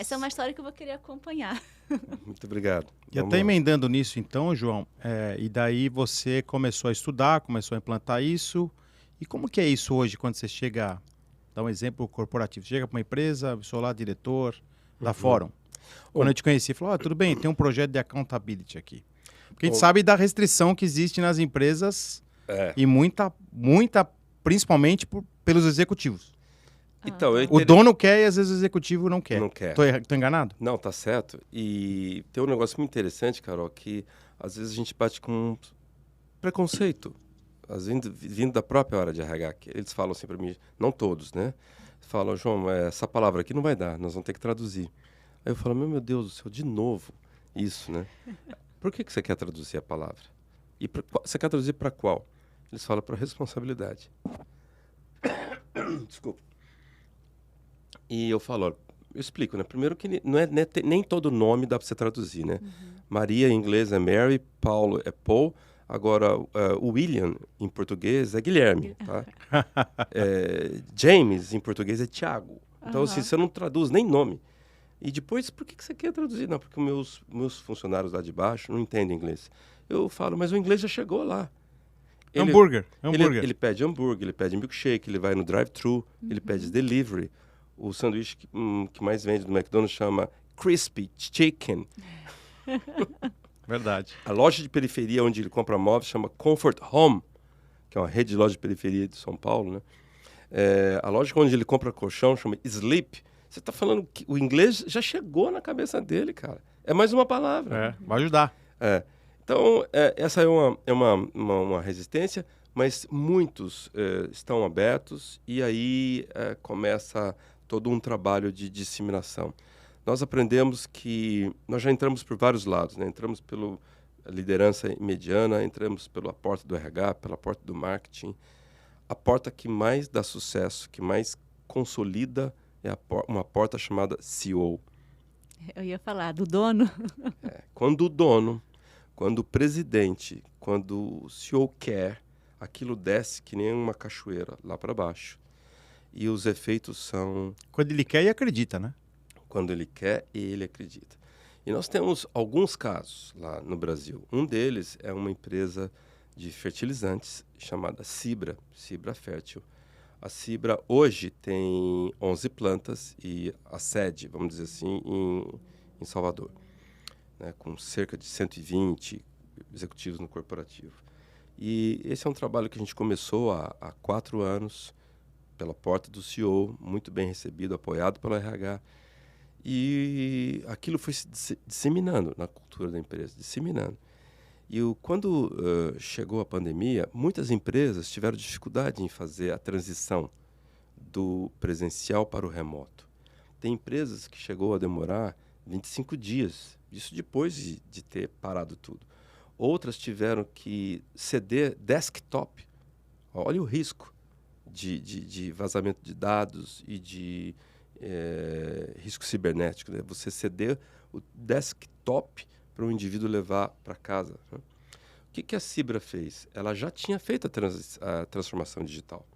Essa é uma história que eu vou querer acompanhar. Muito obrigado. E até emendando nisso então, João, e daí você começou a estudar, começou a implantar isso. E como que é isso hoje quando você chega, dá um exemplo corporativo, você chega para uma empresa, eu sou lá diretor da Fórum. Quando eu te conheci, falou, tudo bem, tem um projeto de accountability aqui. Porque a gente sabe da restrição que existe nas empresas e muita, principalmente pelos executivos. Então, O dono quer e às vezes o executivo não quer. Não quer. Tô enganado? Não, tá certo. E tem um negócio muito interessante, Carol, que às vezes a gente bate com preconceito, às vezes vindo da própria área de RH. Que eles falam assim para mim, não todos, né? Falam, João, essa palavra aqui não vai dar, nós vamos ter que traduzir. Aí eu falo, meu Deus do céu, de novo isso, né? Por que você quer traduzir a palavra? E você quer traduzir para qual? Eles falam para responsabilidade. Desculpa. E eu falo, eu explico, né? Primeiro que não é nem todo nome dá para você traduzir, né? Maria em inglês é Mary, Paulo é Paul, agora o William em português é Guilherme, tá? James em português é Tiago. Então, assim, você não traduz nem nome. E depois, por que você quer traduzir? Não, porque meus funcionários lá de baixo não entendem inglês. Eu falo, mas o inglês já chegou lá. Hambúrguer. Ele pede hambúrguer, ele pede milkshake, ele vai no drive-thru, ele pede delivery. O sanduíche que mais vende no McDonald's chama Crispy Chicken. Verdade. A loja de periferia onde ele compra móveis chama Comfort Home, que é uma rede de loja de periferia de São Paulo, né? A loja onde ele compra colchão chama Sleep. Você está falando que o inglês já chegou na cabeça dele, cara. É mais uma palavra. Vai ajudar. Então, essa é uma resistência, mas muitos estão abertos e aí começa todo um trabalho de disseminação. Nós aprendemos que nós já entramos por vários lados, né? Entramos pela liderança mediana, entramos pela porta do RH, pela porta do marketing. A porta que mais dá sucesso, que mais consolida, é uma porta chamada CEO. Eu ia falar do dono. Quando o dono, quando o presidente, quando o CEO quer, aquilo desce que nem uma cachoeira lá para baixo. E os efeitos são... Quando ele quer e acredita, né? Quando ele quer e ele acredita. E nós temos alguns casos lá no Brasil. Um deles é uma empresa de fertilizantes chamada Cibra Fértil. A Cibra hoje tem 11 plantas e a sede, vamos dizer assim, em Salvador, né, com cerca de 120 executivos no corporativo. E esse é um trabalho que a gente começou há 4 anos, pela porta do CEO, muito bem recebido, apoiado pela RH. E aquilo foi se disseminando na cultura da empresa, disseminando. E quando chegou a pandemia, muitas empresas tiveram dificuldade em fazer a transição do presencial para o remoto. Tem empresas que chegou a demorar 25 dias, isso depois de ter parado tudo. Outras tiveram que ceder desktop. Olha o risco de vazamento de dados e de risco cibernético, né? Você ceder o desktop para um indivíduo levar para casa, né? O que a Cibra fez? Ela já tinha feito a transformação digital.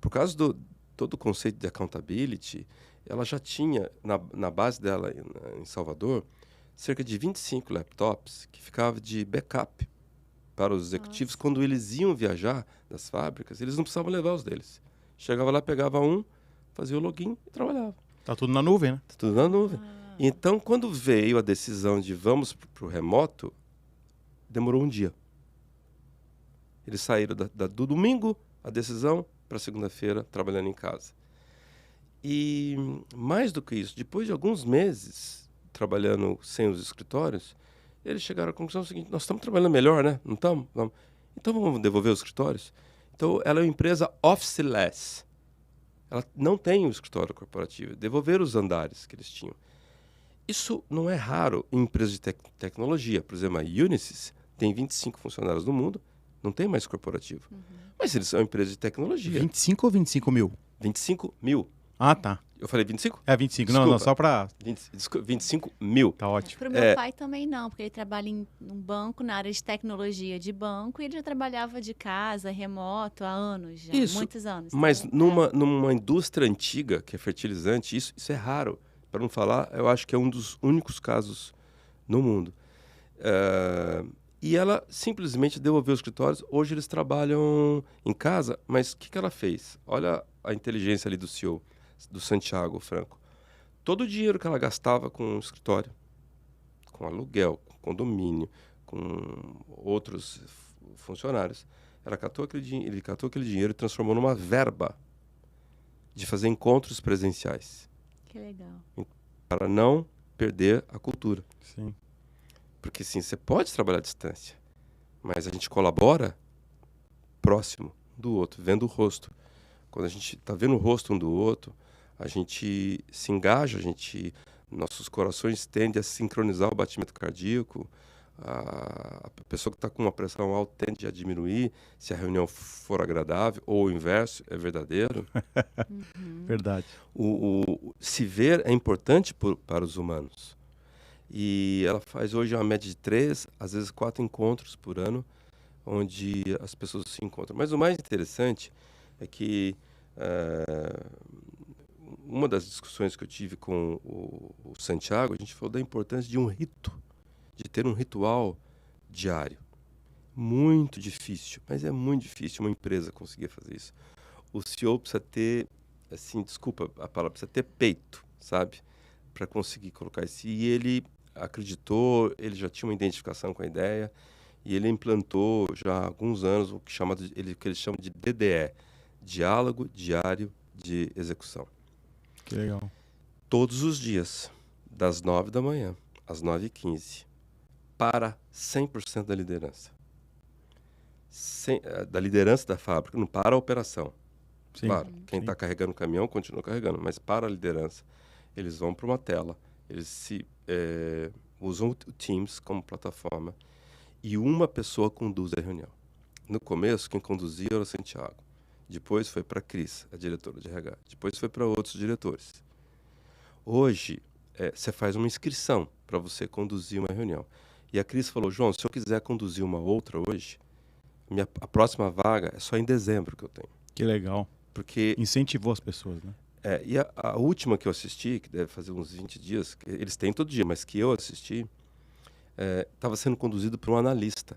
Por causa do todo o conceito de accountability, ela já tinha, na base dela em Salvador, cerca de 25 laptops que ficavam de backup para os executivos. Quando eles iam viajar das fábricas, eles não precisavam levar os deles. Chegava lá, pegava um, fazia o login e trabalhava. Tá tudo na nuvem, né? Tá tudo na nuvem. Então, quando veio a decisão de vamos para o remoto, demorou um dia. Eles saíram do domingo, a decisão, para segunda-feira, trabalhando em casa. E mais do que isso, depois de alguns meses trabalhando sem os escritórios, eles chegaram à conclusão seguinte: nós estamos trabalhando melhor, né? Não estamos? Vamos. Então vamos devolver os escritórios? Então ela é uma empresa officeless. Ela não tem um escritório corporativo. Devolver os andares que eles tinham. Isso não é raro em empresas de tecnologia. Por exemplo, a Unisys tem 25 funcionários no mundo, não tem mais corporativo. Mas eles são uma empresa de tecnologia. 25 ou 25 mil? 25 mil. Ah, tá. Eu falei 25? É 25. Desculpa. Não, só para... 25 mil. Tá ótimo. Para o meu pai também não, porque ele trabalha em um banco, na área de tecnologia de banco, e ele já trabalhava de casa, remoto, há anos já, Isso, muitos anos. Mas então, numa indústria antiga, que é fertilizante, isso é raro. Para não falar, eu acho que é um dos únicos casos no mundo. E ela simplesmente devolveu os escritórios. Hoje eles trabalham em casa, mas o que ela fez? Olha a inteligência ali do CEO, do Santiago Franco. Todo o dinheiro que ela gastava com o escritório, com aluguel, com condomínio, com outros funcionários, ele catou aquele dinheiro e transformou numa verba de fazer encontros presenciais. Que legal. Para não perder a cultura. Sim. Porque sim, você pode trabalhar à distância, mas a gente colabora próximo do outro, vendo o rosto. Quando a gente está vendo o rosto um do outro, a gente se engaja, nossos corações tendem a sincronizar o batimento cardíaco, a pessoa que está com uma pressão alta tende a diminuir se a reunião for agradável, ou o inverso é verdadeiro. Verdade. Se ver é importante para os humanos. E ela faz hoje uma média de 3, às vezes 4 encontros por ano, onde as pessoas se encontram. Mas o mais interessante é que uma das discussões que eu tive com o Santiago, a gente falou da importância de um rito, de ter um ritual diário. Muito difícil, mas é muito difícil uma empresa conseguir fazer isso. O CEO precisa ter, assim, desculpa a palavra, precisa ter peito, sabe? Para conseguir colocar isso. E ele acreditou, ele já tinha uma identificação com a ideia, e ele implantou já há alguns anos o que eles chamam de DDE, Diálogo Diário de Execução. Que legal. Todos os dias, das 9 da manhã às 9h15, para 100% da liderança. Da liderança da fábrica, não para a operação. Sim. Claro, quem está carregando o caminhão continua carregando, mas para a liderança, eles vão para uma tela, eles usam o Teams como plataforma e uma pessoa conduz a reunião. No começo, quem conduzia era o Santiago. Depois foi para a Cris, a diretora de RH. Depois foi para outros diretores. Hoje, você faz uma inscrição para você conduzir uma reunião. E a Cris falou, João, se eu quiser conduzir uma outra hoje, a próxima vaga é só em dezembro que eu tenho. Que legal. Porque incentivou as pessoas, né? E a última que eu assisti, que deve fazer uns 20 dias, que eles têm todo dia, mas que eu assisti, estava sendo conduzido por um analista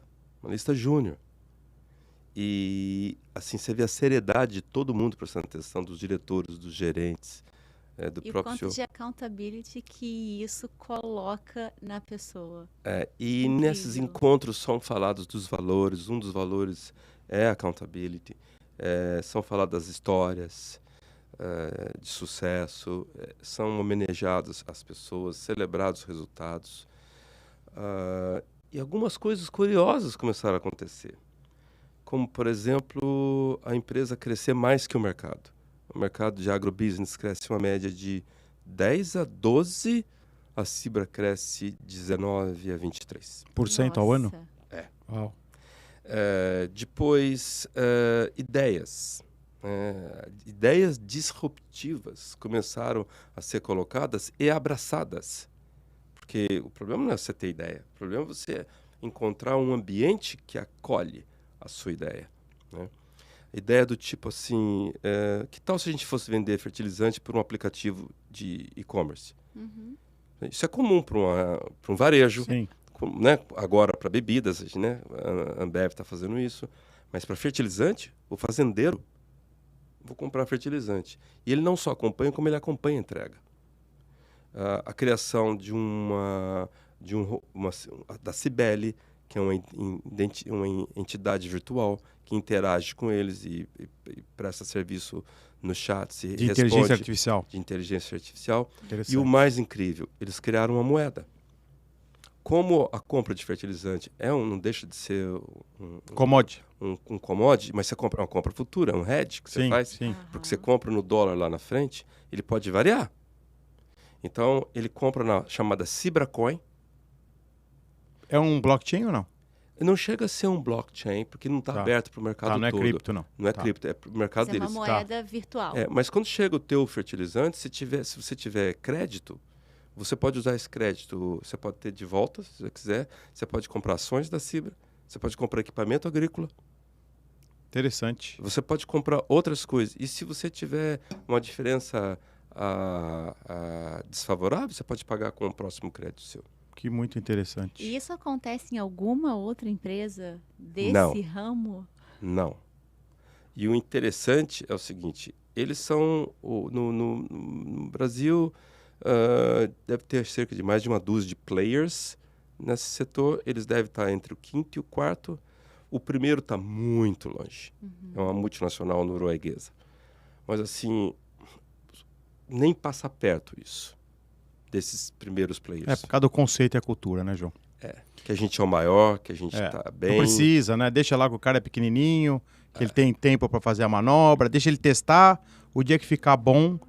júnior. E assim, você vê a seriedade de todo mundo prestando atenção, dos diretores, dos gerentes, do e próprio o quanto de accountability que isso coloca na pessoa. E Incrível. Nesses encontros são falados dos valores, um dos valores é accountability, são faladas das histórias de sucesso, são homenageadas as pessoas, celebrados os resultados. E algumas coisas curiosas começaram a acontecer. Como, por exemplo, a empresa crescer mais que o mercado. O mercado de agrobusiness cresce uma média de 10 a 12, a Cibra cresce 19 a 23% ao ano? Uau. Depois, ideias. Ideias disruptivas começaram a ser colocadas e abraçadas. Porque o problema não é você ter ideia, o problema é você encontrar um ambiente que acolhe a sua ideia, né? Ideia do tipo assim, que tal se a gente fosse vender fertilizante por um aplicativo de e-commerce? Isso é comum para um varejo, né? Agora para bebidas, né? A Ambev está fazendo isso, mas para fertilizante, o fazendeiro, vou comprar fertilizante. E ele não só acompanha, como ele acompanha a entrega. A criação da Cibele, que é uma entidade virtual que interage com eles e presta serviço no chat, de inteligência artificial. De inteligência artificial. E o mais incrível, eles criaram uma moeda. Como a compra de fertilizante não deixa de ser commodity. Um commodity, mas você compra uma compra futura, é um hedge que você faz, porque você compra no dólar lá na frente, ele pode variar. Então, ele compra na chamada CibraCoin. É um blockchain ou não? Não chega a ser um blockchain, porque não está aberto para o mercado todo. Não é cripto, não. Não é cripto, é para o mercado deles. É uma moeda virtual. Mas quando chega o teu fertilizante, se você tiver crédito, você pode usar esse crédito, você pode ter de volta, se você quiser. Você pode comprar ações da Cibra, você pode comprar equipamento agrícola. Interessante. Você pode comprar outras coisas. E se você tiver uma diferença desfavorável, você pode pagar com o próximo crédito seu. Que muito interessante. E isso acontece em alguma outra empresa desse Não. ramo? Não. E o interessante é o seguinte, eles são, no Brasil, deve ter cerca de mais de uma dúzia de players nesse setor, eles devem estar entre o quinto e o quarto. O primeiro está muito longe, é uma multinacional norueguesa. Mas assim, nem passa perto isso, desses primeiros players. Por causa do conceito e a cultura, né, João? Que a gente é o maior, que a gente está bem. Não precisa, né? Deixa lá que o cara é pequenininho, que ele tem tempo para fazer a manobra, deixa ele testar, o dia que ficar bom,